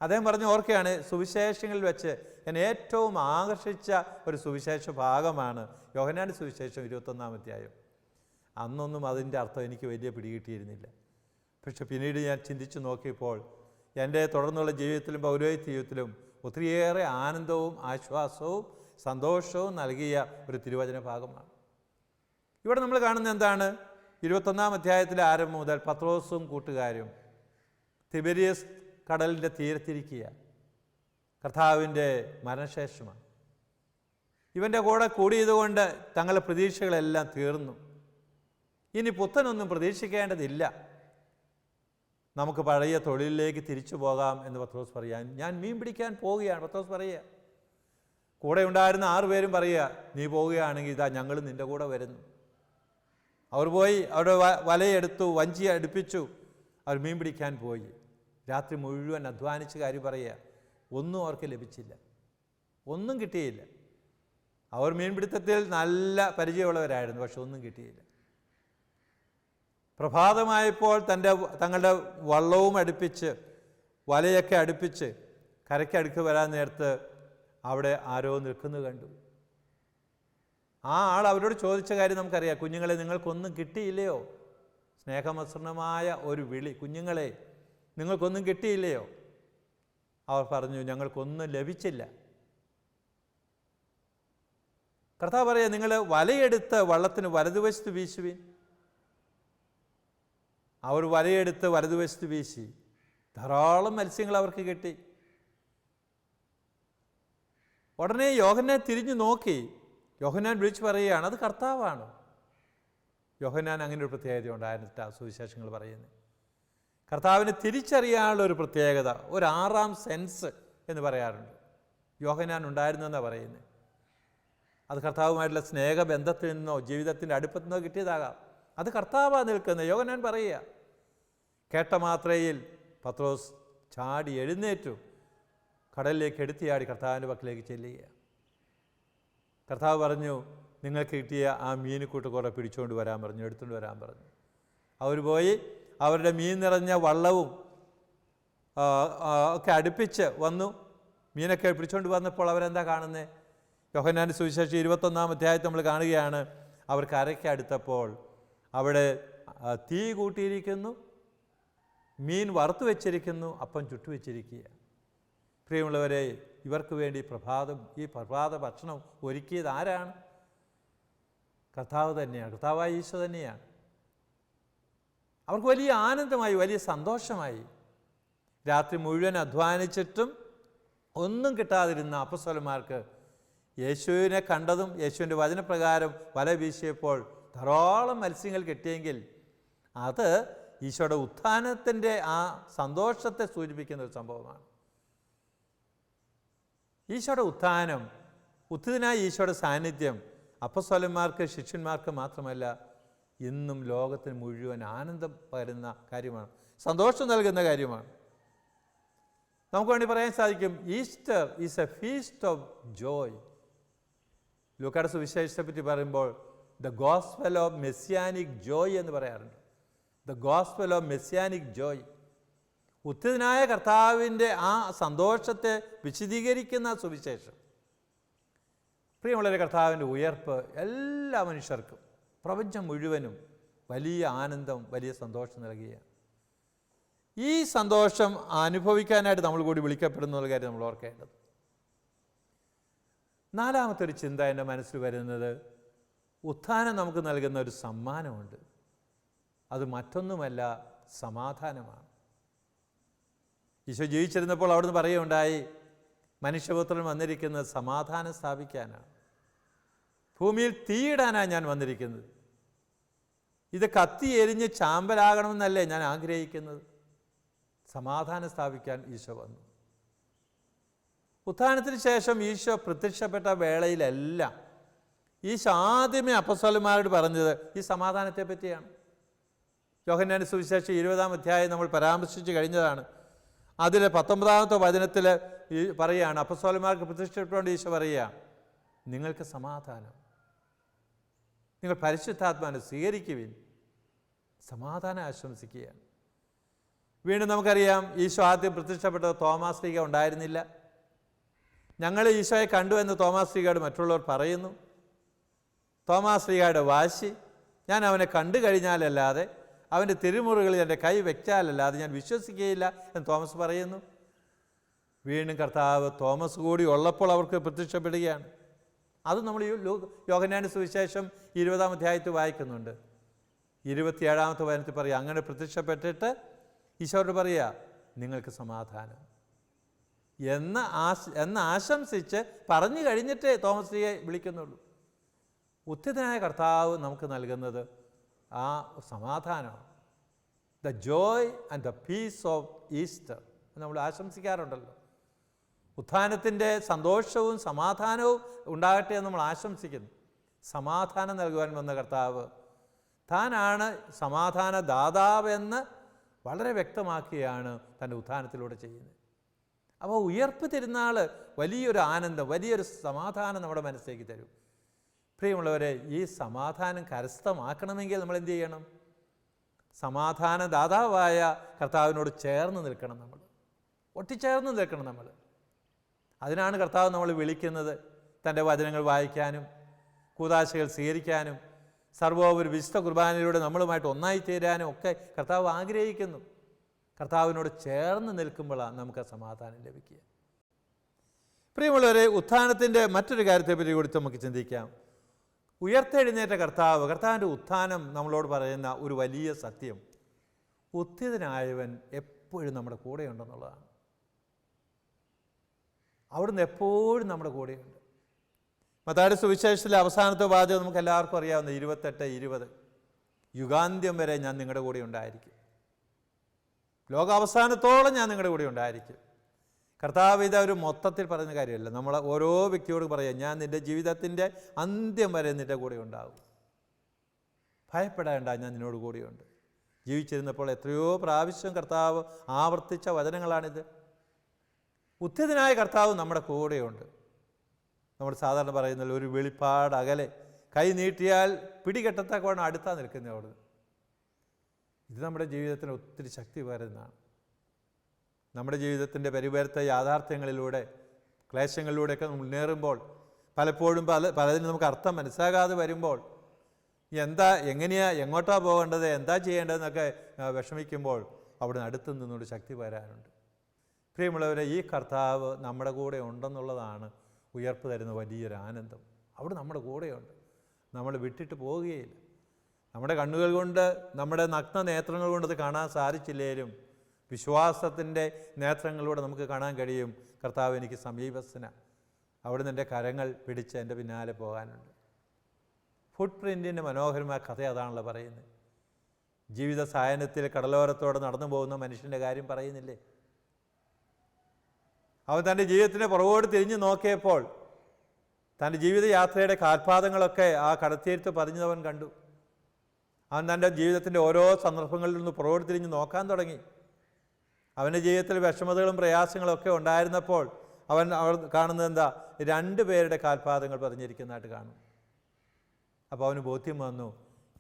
അദ്ദേഹം പറഞ്ഞ് ഓർക്കുകയാണ്, സുവിശേഷങ്ങളിൽ വെച്ച് എന്നെ ഏറ്റവും ആകർഷിച്ച ഒരു സുവിശേഷ ഭാഗമാണ് യോഹന്നാൻ്റെ സുവിശേഷം 21-ാം അധ്യായം. അന്നൊന്നും അതിൻ്റെ അർത്ഥം എനിക്ക് വലിയ പിടികിട്ടിയിരുന്നില്ല. പക്ഷെ പിന്നീട് ഞാൻ ചിന്തിച്ചു നോക്കിയപ്പോൾ എൻ്റെ തുടർന്നുള്ള ജീവിതത്തിലും പൗരോഹിത്യ ജീവിതത്തിലും ഒത്തിരിയേറെ ആനന്ദവും ആശ്വാസവും സന്തോഷവും നൽകിയ ഒരു തിരുവചന ഭാഗമാണ്. ഇവിടെ നമ്മൾ കാണുന്നത് എന്താണ്? 21-ാം അധ്യായത്തിലെ ആരംഭം മുതൽ പത്രോസും കൂട്ടുകാരും തിബേരിയസ് കടലിൻ്റെ തീരത്തിരിക്കുക. കർത്താവിൻ്റെ മരണശേഷമാണ്. ഇവൻ്റെ കൂടെ കൂടിയതുകൊണ്ട് തങ്ങളുടെ പ്രതീക്ഷകളെല്ലാം തീർന്നു. ഇനി പുത്തനൊന്നും പ്രതീക്ഷിക്കേണ്ടതില്ല, നമുക്ക് പഴയ തൊഴിലിലേക്ക് തിരിച്ചു പോകാം എന്ന് പത്രോസ് പറയാൻ, ഞാൻ മീൻ പിടിക്കാൻ പോവുകയാണ് പത്രോസ് പറയുക. കൂടെ ഉണ്ടായിരുന്ന 6 പേരും പറയുക, നീ പോവുകയാണെങ്കിൽ ഇതാ ഞങ്ങൾ നിൻ്റെ കൂടെ വരുന്നു. അവർ പോയി, അവിടെ വലയെടുത്തു, വഞ്ചി അടുപ്പിച്ചു, അവർ മീൻ പിടിക്കാൻ പോയി. രാത്രി മുഴുവൻ അധ്വാനിച്ച് കാര്യം പറയുക, ഒന്നും അവർക്ക് ലഭിച്ചില്ല, ഒന്നും കിട്ടിയില്ല. അവർ മീൻപിടുത്തത്തിൽ നല്ല പരിചയമുള്ളവരായിരുന്നു, പക്ഷെ ഒന്നും കിട്ടിയില്ല. പ്രഭാതമായപ്പോൾ തങ്ങളുടെ വള്ളവും അടുപ്പിച്ച് വലയൊക്കെ അടുപ്പിച്ച് കരയ്ക്കടുക്ക് വരാൻ നേരത്ത് അവിടെ ആരോ നിൽക്കുന്നത് കണ്ടു. ആ ആൾ അവരോട് ചോദിച്ച കാര്യം നമുക്കറിയാം, കുഞ്ഞുങ്ങളെ നിങ്ങൾക്കൊന്നും കിട്ടിയില്ലയോ? സ്നേഹമസൃണമായ ഒരു വിളി, കുഞ്ഞുങ്ങളെ നിങ്ങൾക്കൊന്നും കിട്ടിയില്ലയോ? അവർ പറഞ്ഞു, ഞങ്ങൾക്കൊന്നും ലഭിച്ചില്ല. കർത്താവ് പറയാ, നിങ്ങൾ വലയെടുത്ത് വള്ളത്തിന് വലതുവശത്ത് വീശുവിൻ. അവർ വലയെടുത്ത് വലതുവശത്ത് വീശി. ധാരാളം മത്സ്യങ്ങൾ അവർക്ക് കിട്ടി. ഉടനെ യോഹന്നാൻ തിരിഞ്ഞു നോക്കി. യോഹന്നാൻ വിളിച്ചു പറയുകയാണ്, അത് കർത്താവാണ്. യോഹന്നാൻ അങ്ങനെ ഒരു പ്രത്യേകത ഉണ്ടായിരുന്നിട്ട് സുവിശേഷങ്ങൾ പറയുന്നത്. കർത്താവിനെ തിരിച്ചറിയാനുള്ള ഒരു പ്രത്യേകത, ഒരു 6ാം സെൻസ് എന്ന് പറയാറുണ്ട്, യോഹന്നാൻ ഉണ്ടായിരുന്നു എന്നാണ് പറയുന്നത്. അത് കർത്താവുമായിട്ടുള്ള സ്നേഹബന്ധത്തിൽ നിന്നോ ജീവിതത്തിൻ്റെ അടുപ്പത്തിൽ നിന്നോ കിട്ടിയതാകാം. അത് കർത്താവാണ് നിൽക്കുന്നത്. യോഹന്നാൻ പറയുക, കേട്ട മാത്രയിൽ പത്രോസ് ചാടി എഴുന്നേറ്റു, കടലിലേക്ക് എടുത്തിയാടി കർത്താവിൻ്റെ പക്കലേക്ക് ചെല്ലുക. കർത്താവ് പറഞ്ഞു, നിങ്ങൾക്ക് കിട്ടിയ ആ മീനുകൂട്ട് കുറേ പിടിച്ചുകൊണ്ട് വരാൻ പറഞ്ഞു, എടുത്തുകൊണ്ട് വരാൻ പറഞ്ഞു. അവർ പോയി അവരുടെ മീൻ നിറഞ്ഞ വള്ളവും ഒക്കെ അടുപ്പിച്ച് വന്നു. മീനൊക്കെ പിടിച്ചുകൊണ്ട് വന്നപ്പോൾ അവരെന്താ കാണുന്നത്? യോഹന്നാന്റെ സുവിശേഷം 21-ാം അധ്യായത്തിൽ നമ്മൾ കാണുകയാണ്, അവർ കരയ്ക്ക് അടുത്തപ്പോൾ അവിടെ തീ കൂട്ടിയിരിക്കുന്നു, മീൻ വറുത്തു വെച്ചിരിക്കുന്നു, അപ്പം ചുട്ടുവെച്ചിരിക്കുക. പ്രിയമുള്ളവരെ, ഇവർക്ക് വേണ്ടി ഈ പ്രഭാത ഭക്ഷണം ഒരുക്കിയത് ആരാണ്? കർത്താവ് തന്നെയാണ്, കർത്താവായ ഈശോ തന്നെയാണ്. അവർക്ക് വലിയ ആനന്ദമായി, വലിയ സന്തോഷമായി. രാത്രി മുഴുവൻ അധ്വാനിച്ചിട്ടും ഒന്നും കിട്ടാതിരുന്ന അപ്പസ്തലന്മാർക്ക് യേശുവിനെ കണ്ടതും യേശുവിൻ്റെ വചനപ്രകാരം വല വീശിയപ്പോൾ ധാരാളം മത്സ്യങ്ങൾ കിട്ടിയെങ്കിൽ അത് ഈശോയുടെ ഉത്ഥാനത്തിൻ്റെ ആ സന്തോഷത്തെ സൂചിപ്പിക്കുന്ന ഒരു സംഭവമാണ്. ഈശോയുടെ ഉത്ഥാനം, ഉത്ഥിതനായ ഈശോയുടെ സാന്നിധ്യം അപ്പസ്തലന്മാർക്ക് ശിഷ്യന്മാർക്ക് മാത്രമല്ല, ഇന്നും ലോകത്തിന് മുഴുവൻ ആനന്ദം പകരുന്ന കാര്യമാണ്, സന്തോഷം നൽകുന്ന കാര്യമാണ്. നമുക്ക് വേണ്ടി പറയാൻ സാധിക്കും, Easter is a feast of joy. ലൂക്കായുടെ സുവിശേഷത്തെ പറ്റി പറയുമ്പോൾ the gospel of messianic joy എന്ന് പറയാറുണ്ട്. The gospel of messianic joy, ഉത്ഥിതനായ കർത്താവിൻ്റെ ആ സന്തോഷത്തെ വിശദീകരിക്കുന്ന സുവിശേഷം. പ്രിയമുള്ളവരെ, കർത്താവിൻ്റെ ഉയർപ്പ് എല്ലാ മനുഷ്യർക്കും, പ്രപഞ്ചം മുഴുവനും വലിയ ആനന്ദം, വലിയ സന്തോഷം നൽകുകയാണ്. ഈ സന്തോഷം അനുഭവിക്കാനായിട്ട് നമ്മൾ കൂടി വിളിക്കപ്പെടുന്ന കാര്യം നമ്മൾ ഓർക്കേണ്ടത്. 4ാമത്തെ ഒരു ചിന്ത എൻ്റെ മനസ്സിൽ വരുന്നത്, ഉത്ഥാനം നമുക്ക് നൽകുന്ന ഒരു സമ്മാനമുണ്ട്. അത് മറ്റൊന്നുമല്ല, സമാധാനമാണ്. ഈശോ ജീവിച്ചിരുന്നപ്പോൾ അവിടുന്ന് പറയുകയുണ്ടായി, മനുഷ്യപുത്രൻ വന്നിരിക്കുന്നത് സമാധാനം സ്ഥാപിക്കാനാണ്. ഭൂമിയിൽ തീയിടാനാണ് ഞാൻ വന്നിരിക്കുന്നത്. ഇത് കത്തി എരിഞ്ഞ് ചാമ്പലാകണമെന്നല്ലേ ഞാൻ ആഗ്രഹിക്കുന്നത്. സമാധാനം സ്ഥാപിക്കാൻ ഈശോ വന്നു. ഉത്ഥാനത്തിന് ശേഷം ഈശോ പ്രത്യക്ഷപ്പെട്ട വേളയിലെല്ലാം ഈശോ ആദ്യമേ അപ്പസ്തലന്മാരോട് പറഞ്ഞത് ഈ സമാധാനത്തെ പറ്റിയാണ്. യോഹന്നാന്റെ സുവിശേഷം 20-ാം അധ്യായം നമ്മൾ പരാമർശിച്ച് കഴിഞ്ഞതാണ്. അതിൽ 19-ാമത്തെ വചനത്തിൽ പറയുകയാണ്, അപ്പസ്തലന്മാർക്ക് പ്രത്യക്ഷപ്പെട്ടുകൊണ്ട് ഈശോ പറയുക, നിങ്ങൾക്ക് സമാധാനം, നിങ്ങൾ പരിശുദ്ധാത്മാവിനെ സ്വീകരിക്കുവിൻ, സമാധാനം ആശംസിക്കുകയാണ്. വീണ്ടും നമുക്കറിയാം, ഈശോ ആദ്യം പ്രത്യക്ഷപ്പെട്ടത് തോമാസ് ലീഗ ഉണ്ടായിരുന്നില്ല. ഞങ്ങൾ ഈശോയെ കണ്ടു എന്ന് തോമാസ് ലീഗയോട് മറ്റുള്ളവർ പറയുന്നു. തോമാസ് ലീഗയുടെ വാശി, ഞാൻ അവനെ കണ്ടു കഴിഞ്ഞാലല്ലാതെ, അവൻ്റെ തിരുമുറികളിൽ എൻ്റെ കൈ വെച്ചാലല്ലാതെ ഞാൻ വിശ്വസിക്കുകയില്ല എന്ന് തോമസ് പറയുന്നു. വീണ്ടും കർത്താവ് തോമസ് കൂടി ഉള്ളപ്പോൾ അവർക്ക് പ്രത്യക്ഷപ്പെടുകയാണ്. അത് നമ്മൾ യോഹന്നാന്റെ സുവിശേഷം 20-ാം അധ്യായത്തിൽ വായിക്കുന്നുണ്ട്. 27-ാമത്തെ വചനത്തിൽ പറയുക, അങ്ങനെ പ്രത്യക്ഷപ്പെട്ടിട്ട് ഈശോയോട് പറയുക, നിങ്ങൾക്ക് സമാധാനം എന്ന് ആശംസിച്ച് പറഞ്ഞു കഴിഞ്ഞിട്ടേ തോമസ് ലീഗയെ വിളിക്കുന്നുള്ളൂ. ഉത്ഥിതനായ കർത്താവ് നമുക്ക് നൽകുന്നത് ആ സമാധാനമാണ്. The joy and the peace of Easter നമ്മൾ ആശംസിക്കാറുണ്ടല്ലോ. ഉത്ഥാനത്തിൻ്റെ സന്തോഷവും സമാധാനവും ഉണ്ടാകട്ടെ എന്ന് നമ്മൾ ആശംസിക്കുന്നു. സമാധാനം നൽകുവാൻ വന്ന കർത്താവ് താനാണ് സമാധാന ദാതാവെന്ന് വളരെ വ്യക്തമാക്കിയാണ് തൻ്റെ ഉത്ഥാനത്തിലൂടെ ചെയ്യുന്നത്. അപ്പോൾ ഉയർപ്പ് തിരുനാൾ വലിയൊരു ആനന്ദം, വലിയൊരു സമാധാനം നമ്മുടെ മനസ്സിലേക്ക് തരും. പ്രിയമുള്ളവരെ, ഈ സമാധാനം കരസ്ഥമാക്കണമെങ്കിൽ നമ്മൾ എന്ത് ചെയ്യണം? സമാധാന ദാതാവായ കർത്താവിനോട് ചേർന്ന് നിൽക്കണം. നമ്മൾ ഒട്ടിച്ചേർന്ന് നിൽക്കണം. നമ്മൾ അതിനാണ് കർത്താവ് നമ്മൾ വിളിക്കുന്നത്. തൻ്റെ വചനങ്ങൾ വായിക്കാനും കൂദാശകൾ സ്വീകരിക്കാനും സർവോപരി വിശുദ്ധ കുർബാനയിലൂടെ നമ്മളുമായിട്ട് ഒന്നായിത്തീരാനും ഒക്കെ കർത്താവ് ആഗ്രഹിക്കുന്നു. കർത്താവിനോട് ചേർന്ന് നിൽക്കുമ്പോഴാണ് നമുക്ക് സമാധാനം ലഭിക്കുക. പ്രിയമുള്ളവരെ, ഉത്ഥാനത്തിൻ്റെ മറ്റൊരു കാര്യത്തെപ്പറ്റി കൂടി നമുക്ക് ചിന്തിക്കാം. ഉയർത്തെഴുന്നേറ്റ കർത്താവിൻ്റെ ഉത്ഥാനം നമ്മളോട് പറയുന്ന ഒരു വലിയ സത്യം, ഉത്ഥിതനായവൻ എപ്പോഴും നമ്മുടെ കൂടെയുണ്ടെന്നുള്ളതാണ്. അവിടുന്ന് എപ്പോഴും നമ്മുടെ കൂടെയുണ്ട്. മത്തായിയുടെ സുവിശേഷത്തിലെ അവസാനത്തെ വാചകം നമുക്ക് എല്ലാവർക്കും അറിയാവുന്ന 28:20, യുഗാന്ത്യം വരെ ഞാൻ നിങ്ങളുടെ കൂടെ ഉണ്ടായിരിക്കും. ലോകാവസാനത്തോളം ഞാൻ നിങ്ങളുടെ കൂടെ ഉണ്ടായിരിക്കും. കർത്താവ് ഇത് ഒരു മൊത്തത്തിൽ പറയുന്ന കാര്യമല്ല. നമ്മൾ ഓരോ വ്യക്തിയോട് പറയാം, ഞാൻ നിൻ്റെ ജീവിതത്തിൻ്റെ അന്ത്യം വരെ നിൻ്റെ കൂടെ ഉണ്ടാകും. ഭയപ്പെടേണ്ട, ഞാൻ നിന്നോട് കൂടെയുണ്ട്. ജീവിച്ചിരുന്നപ്പോൾ എത്രയോ പ്രാവശ്യം കർത്താവ് ആവർത്തിച്ച വചനങ്ങളാണിത്. ഉത്ഥിതനായ കർത്താവ് നമ്മുടെ കൂടെയുണ്ട്. നമ്മൾ സാധാരണ പറയുന്നത് ഒരു വെളിപ്പാട് അകലെ, കൈ നീട്ടിയാൽ പിടികെട്ടത്തക്കവണ്ണം അടുത്താ നിൽക്കുന്ന അവിടെ. ഇത് നമ്മുടെ ജീവിതത്തിന് ഒത്തിരി ശക്തി പകരുന്നതാണ്. നമ്മുടെ ജീവിതത്തിൻ്റെ പരിവർത്ത യാഥാർത്ഥ്യങ്ങളിലൂടെ ക്ലേശങ്ങളിലൂടെയൊക്കെ മുന്നേറുമ്പോൾ പലപ്പോഴും പലതിനും നമുക്ക് അർത്ഥം മനസ്സിലാകാതെ വരുമ്പോൾ എങ്ങോട്ടാ പോകേണ്ടത്, എന്താ ചെയ്യേണ്ടതെന്നൊക്കെ വിഷമിക്കുമ്പോൾ അവിടുന്ന് അടുത്ത് നിന്നുകൊണ്ട് ശക്തി പകരാനുണ്ട്. പ്രിയമുള്ളവരെ, ഈ കർത്താവ് നമ്മുടെ കൂടെ ഉണ്ടെന്നുള്ളതാണ് ഉയർപ്പ് തരുന്ന വലിയൊരു ആനന്ദം. അവിടെ നമ്മുടെ കൂടെയുണ്ട്. നമ്മൾ വിട്ടിട്ട് പോവുകയില്ല. നമ്മുടെ കണ്ണുകൾ കൊണ്ട്, നമ്മുടെ നഗ്ന നേത്രങ്ങൾ കൊണ്ട് അത് കാണാൻ സാധിച്ചില്ലേലും വിശ്വാസത്തിൻ്റെ നേത്രങ്ങളിലൂടെ നമുക്ക് കാണാൻ കഴിയും, കർത്താവ് എനിക്ക് സമീപസ്ഥന. അവിടുന്ന് എൻ്റെ കരങ്ങൾ പിടിച്ച് എൻ്റെ പിന്നാലെ പോകാനുണ്ട്. ഫുട് പ്രിൻറ്റിൻ്റെ മനോഹരമായ കഥ അതാണല്ലോ പറയുന്നത്. ജീവിത സായനത്തിൽ കടലോരത്തോടെ നടന്നു പോകുന്ന മനുഷ്യൻ്റെ കാര്യം പറയുന്നില്ലേ? അവൻ തൻ്റെ ജീവിതത്തിൻ്റെ പുറകോട് തിരിഞ്ഞു നോക്കിയപ്പോൾ തൻ്റെ ജീവിതയാത്രയുടെ കാൽപാദങ്ങളൊക്കെ ആ കടത്തീരത്ത് പതിഞ്ഞവൻ കണ്ടു. അവൻ തൻ്റെ ജീവിതത്തിൻ്റെ ഓരോ സന്ദർഭങ്ങളിൽ നിന്ന് പുറകോട് തിരിഞ്ഞ് നോക്കാൻ തുടങ്ങി. അവൻ്റെ ജീവിതത്തിൽ വിഷമതകളും പ്രയാസങ്ങളും ഒക്കെ ഉണ്ടായിരുന്നപ്പോൾ അവൻ കാണുന്നത് എന്താ? 2 പേരുടെ കാൽപാദങ്ങൾ പതിഞ്ഞിരിക്കുന്നതായിട്ട് കാണും. അപ്പോൾ അവന് ബോധ്യം വന്നു,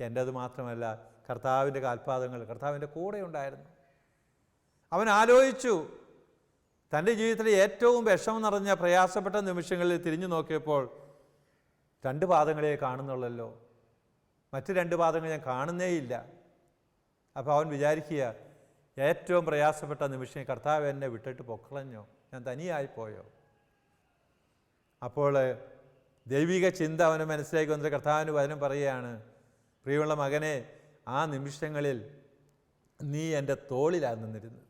എൻ്റേത് മാത്രമല്ല, കർത്താവിൻ്റെ കാൽപാദങ്ങൾ കർത്താവിൻ്റെ കൂടെ ഉണ്ടായിരുന്നു. അവൻ ആലോചിച്ചു, തൻ്റെ ജീവിതത്തിലെ ഏറ്റവും വിഷമം നിറഞ്ഞ പ്രയാസപ്പെട്ട നിമിഷങ്ങളിൽ തിരിഞ്ഞു നോക്കിയപ്പോൾ 2 പാദങ്ങളെ കാണുന്നുള്ളല്ലോ, മറ്റ് 2 പാദങ്ങൾ ഞാൻ കാണുന്നേയില്ല. അപ്പോൾ അവൻ വിചാരിക്കുക, ഏറ്റവും പ്രയാസപ്പെട്ട നിമിഷം കർത്താവ് എന്നെ വിട്ടിട്ട് പൊക്കളഞ്ഞോ, ഞാൻ തനിയായിപ്പോയോ? അപ്പോൾ ദൈവിക ചിന്ത അവൻ്റെ മനസ്സിലേക്ക് വന്നിട്ട് കർത്താവിന് വചനം പറയുകയാണ്, പ്രിയമുള്ള മകനെ, ആ നിമിഷങ്ങളിൽ നീ എൻ്റെ തോളിലാണ് നിന്നിരുന്നത്.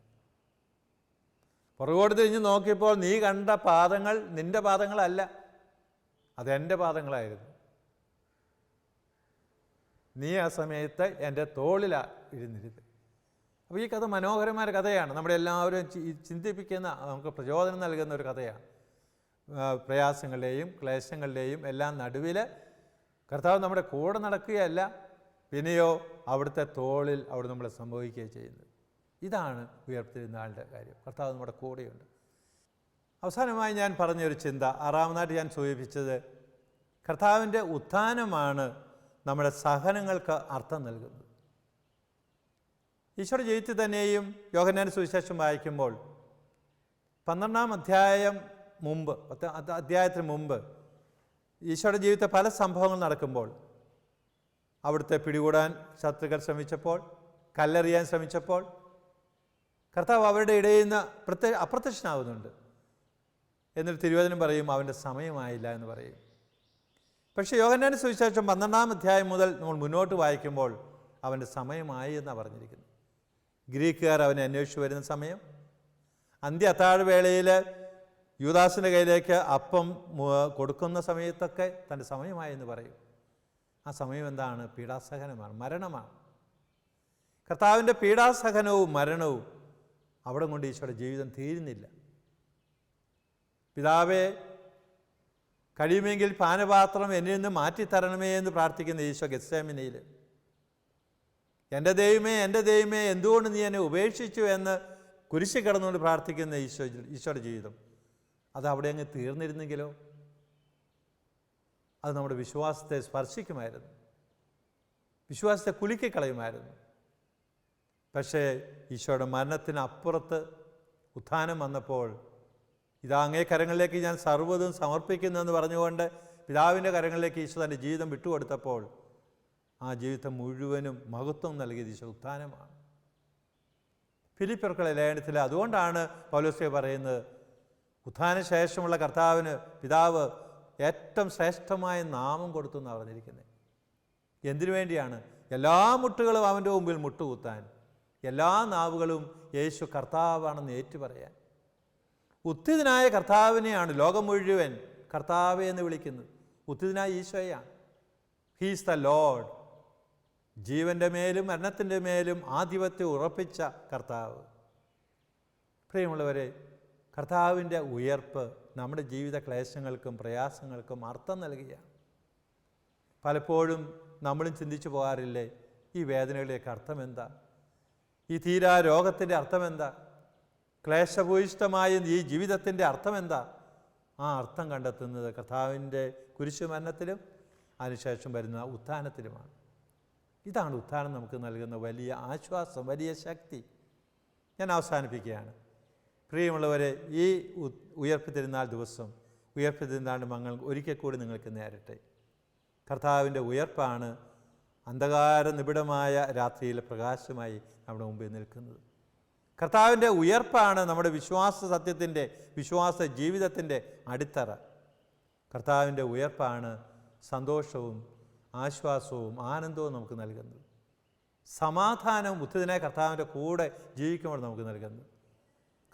പുറകോട്ട് തിരിഞ്ഞ് നോക്കിയപ്പോൾ നീ കണ്ട പാദങ്ങൾ നിൻ്റെ പാദങ്ങളല്ല, അതെൻ്റെ പാദങ്ങളായിരുന്നു. നീ ആ സമയത്ത് എൻ്റെ തോളിലാണ് ഇരുന്നിരുന്നത്. അപ്പോൾ ഈ കഥ മനോഹരമായ കഥയാണ്. നമ്മുടെ എല്ലാവരും ചിന്തിപ്പിക്കുന്ന, നമുക്ക് പ്രചോദനം നൽകുന്ന ഒരു കഥയാണ്. പ്രയാസങ്ങളുടെയും ക്ലേശങ്ങളുടെയും എല്ലാം നടുവിൽ കർത്താവ് നമ്മുടെ കൂടെ നടക്കുകയല്ല, പിന്നെയോ അവിടുത്തെ തോളിൽ അവിടെ നമ്മളെ സംഭവിക്കുകയും ചെയ്യുന്നത്. ഇതാണ് ഉയർത്തിരുന്നാളിൻ്റെ കാര്യം. കർത്താവ് നമ്മുടെ കൂടെയുണ്ട്. അവസാനമായി ഞാൻ പറഞ്ഞൊരു ചിന്ത, 6ാമതായിട്ട് ഞാൻ സൂചിപ്പിച്ചത്, കർത്താവിൻ്റെ ഉത്ഥാനമാണ് നമ്മുടെ സഹനങ്ങൾക്ക് അർത്ഥം നൽകുന്നത്. ഈശോയുടെ ജീവിതത്തിൽ തന്നെയും യോഹന്നാന്റെ സുവിശേഷം വായിക്കുമ്പോൾ 12ാം അധ്യായത്തിന് മുമ്പ് ഈശോയുടെ ജീവിതത്തെ പല സംഭവങ്ങൾ നടക്കുമ്പോൾ, അവിടുത്തെ പിടികൂടാൻ ശത്രുക്കൾ ശ്രമിച്ചപ്പോൾ, കല്ലെറിയാൻ ശ്രമിച്ചപ്പോൾ കർത്താവ് അവരുടെ ഇടയിൽ നിന്ന് അപ്രത്യക്ഷനാവുന്നുണ്ട്. എന്നിട്ട് തിരുവചനം പറയും, അവൻ്റെ സമയമായില്ല എന്ന് പറയും. പക്ഷേ യോഹന്നാന്റെ സുവിശേഷം 12ാം അധ്യായം മുതൽ നമ്മൾ മുന്നോട്ട് വായിക്കുമ്പോൾ അവൻ്റെ സമയമായി എന്നാണ് പറഞ്ഞിരിക്കുന്നത്. ഗ്രീക്കുകാർ അവനെ അന്വേഷിച്ച് വരുന്ന സമയം, അന്ത്യ അത്താഴവേളയിൽ യൂദാസിൻ്റെ കയ്യിലേക്ക് അപ്പം കൊടുക്കുന്ന സമയത്തൊക്കെ തൻ്റെ സമയമായി എന്ന് പറയും. ആ സമയം എന്താണ്? പീഡാസഹനമാണ്, മരണമാണ്. കർത്താവിൻ്റെ പീഡാസഹനവും മരണവും അവിടെ കൊണ്ട് ഈശോയുടെ ജീവിതം തീരുന്നില്ല. പിതാവേ, കഴിയുമെങ്കിൽ പാനപാത്രം എന്നിൽ നിന്ന് മാറ്റിത്തരണമേ എന്ന് പ്രാർത്ഥിക്കുന്ന ഈശോ ഗെത്സേമനയിൽ, എൻ്റെ ദൈവമേ, എൻ്റെ ദൈവമേ, എന്തുകൊണ്ട് നീ എന്നെ ഉപേക്ഷിച്ചു എന്ന് കുരിശിൽ കിടന്നുകൊണ്ട് പ്രാർത്ഥിക്കുന്ന ഈശോയുടെ ജീവിതം അത് അവിടെ അങ്ങ് തീർന്നിരുന്നെങ്കിലോ? അത് നമ്മുടെ വിശ്വാസത്തെ സ്പർശിക്കുമായിരുന്നു, വിശ്വാസത്തെ കുലുക്കിക്കളയുമായിരുന്നു. പക്ഷേ ഈശോയുടെ മരണത്തിനപ്പുറത്ത് ഉത്ഥാനം വന്നപ്പോൾ, ഇതാ അങ്ങേ കരങ്ങളിലേക്ക് ഞാൻ സർവ്വതും സമർപ്പിക്കുന്നു എന്ന് പറഞ്ഞുകൊണ്ട് പിതാവിൻ്റെ കരങ്ങളിലേക്ക് ഈശോ തൻ്റെ ജീവിതം വിട്ടുകൊടുത്തപ്പോൾ ആ ജീവിതം മുഴുവനും മഹത്വം നൽകിയത് ഈശോ ഉത്ഥാനമാണ്. ഫിലിപ്പിയർക്കുള്ള ലേഖനത്തിൽ അതുകൊണ്ടാണ് പൗലോസ് പറയുന്നത്, ഉത്ഥാനശേഷമുള്ള കർത്താവിന് പിതാവ് ഏറ്റവും ശ്രേഷ്ഠമായ നാമം കൊടുത്തു എന്നാണ് പറഞ്ഞിരിക്കുന്നത്. എന്തിനു വേണ്ടിയാണ്? എല്ലാ മുട്ടുകളും അവൻ്റെ മുമ്പിൽ മുട്ടുകുത്താൻ, എല്ലാ നാവുകളും യേശു കർത്താവാണെന്ന് ഏറ്റുപറയാൻ. ഉത്ഥിതനായ കർത്താവിനെയാണ് ലോകം മുഴുവൻ കർത്താവേ എന്ന് വിളിക്കുന്നത്. ഉത്ഥിതനായ ഈശോയാണ്. He's the lord. ജീവൻ്റെ മേലും മരണത്തിൻ്റെ മേലും ആധിപത്യം ഉറപ്പിച്ച കർത്താവ്. പ്രിയമുള്ളവരെ, കർത്താവിൻ്റെ ഉയർപ്പ് നമ്മുടെ ജീവിത ക്ലേശങ്ങൾക്കും പ്രയാസങ്ങൾക്കും അർത്ഥം നൽകുകയാണ്. പലപ്പോഴും നമ്മളും ചിന്തിച്ചു പോകാറില്ലേ, ഈ വേദനകളുടെയൊക്കെ അർത്ഥം എന്താ? ഈ തീരാ രോഗത്തിൻ്റെ അർത്ഥം എന്താ? ക്ലേശഭൂയിഷ്ടമായ ഈ ജീവിതത്തിൻ്റെ അർത്ഥം എന്താ? ആ അർത്ഥം കണ്ടെത്തുന്നത് കർത്താവിൻ്റെ കുരിശുമരണത്തിലും അതിനുശേഷം വരുന്ന ഉത്ഥാനത്തിലുമാണ്. ഇതാണ് ഉത്ഥാനം നമുക്ക് നൽകുന്ന വലിയ ആശ്വാസം, വലിയ ശക്തി. ഞാൻ അവസാനിപ്പിക്കുകയാണ്. പ്രിയമുള്ളവരെ, ഈ ഉയർപ്പ് തിരുനാൾ ദിവസം, ഉയർപ്പ് തിരുനാളിൻ്റെ മംഗൾ ഒരിക്കൽ കൂടി നിങ്ങൾക്ക് നേരട്ടെ. കർത്താവിൻ്റെ ഉയർപ്പാണ് അന്ധകാര നിബിഡമായ രാത്രിയിലെ പ്രകാശമായി നമ്മുടെ മുമ്പിൽ നിൽക്കുന്നത്. കർത്താവിൻ്റെ ഉയർപ്പാണ് നമ്മുടെ വിശ്വാസ സത്യത്തിൻ്റെ, വിശ്വാസ ജീവിതത്തിൻ്റെ അടിത്തറ. കർത്താവിൻ്റെ ഉയർപ്പാണ് സന്തോഷവും ആശ്വാസവും ആനന്ദവും നമുക്ക് നൽകുന്നത്. സമാധാനവും ഉത്ഥിതനായ കർത്താവിൻ്റെ കൂടെ ജീവിക്കുമ്പോൾ നമുക്ക് നൽകുന്നത്.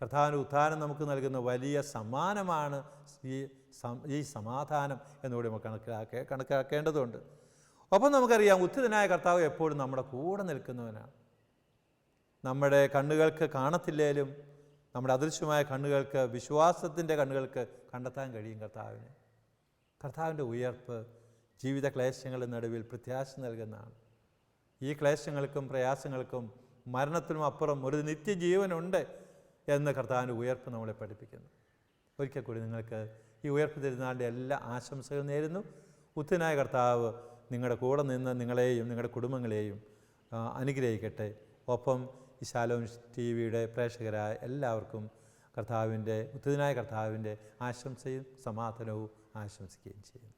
കർത്താവിൻ്റെ ഉത്ഥാനം നമുക്ക് നൽകുന്ന വലിയ സമ്മാനമാണ് ഈ സമാധാനം എന്നുകൂടി നമുക്ക് കണക്കാക്കേണ്ടതുണ്ട്. ഒപ്പം നമുക്കറിയാം, ഉത്ഥിതനായ കർത്താവ് എപ്പോഴും നമ്മുടെ കൂടെ നിൽക്കുന്നവനാണ്. നമ്മുടെ കണ്ണുകൾക്ക് കാണത്തില്ലേലും നമ്മുടെ അദൃശ്യമായ കണ്ണുകൾക്ക്, വിശ്വാസത്തിൻ്റെ കണ്ണുകൾക്ക് കണ്ടെത്താൻ കഴിയും കർത്താവിനെ. കർത്താവിൻ്റെ ഉയർപ്പ് ജീവിത ക്ലേശങ്ങളുടെ നടുവിൽ പ്രത്യാശ നൽകുന്നതാണ്. ഈ ക്ലേശങ്ങൾക്കും പ്രയാസങ്ങൾക്കും മരണത്തിനും അപ്പുറം ഒരു നിത്യജീവനുണ്ട് എന്ന് കർത്താവിൻ്റെ ഉയർപ്പ് നമ്മളെ പഠിപ്പിക്കുന്നു. ഒരിക്കൽ കൂടി നിങ്ങൾക്ക് ഈ ഉയർപ്പ് തിരുനാളിൻ്റെ എല്ലാ ആശംസകളും നേരുന്നു. ഉത്ഥിതനായ കർത്താവ് നിങ്ങളുടെ കൂടെ നിന്ന് നിങ്ങളെയും നിങ്ങളുടെ കുടുംബങ്ങളെയും അനുഗ്രഹിക്കട്ടെ. ഒപ്പം ഈ ശാലോം TV-യുടെ പ്രേക്ഷകരായ എല്ലാവർക്കും ഉത്ഥിതനായ കർത്താവിൻ്റെ ആശംസയും സമാധാനവും ആശംസിക്കുകയും ചെയ്യുന്നു.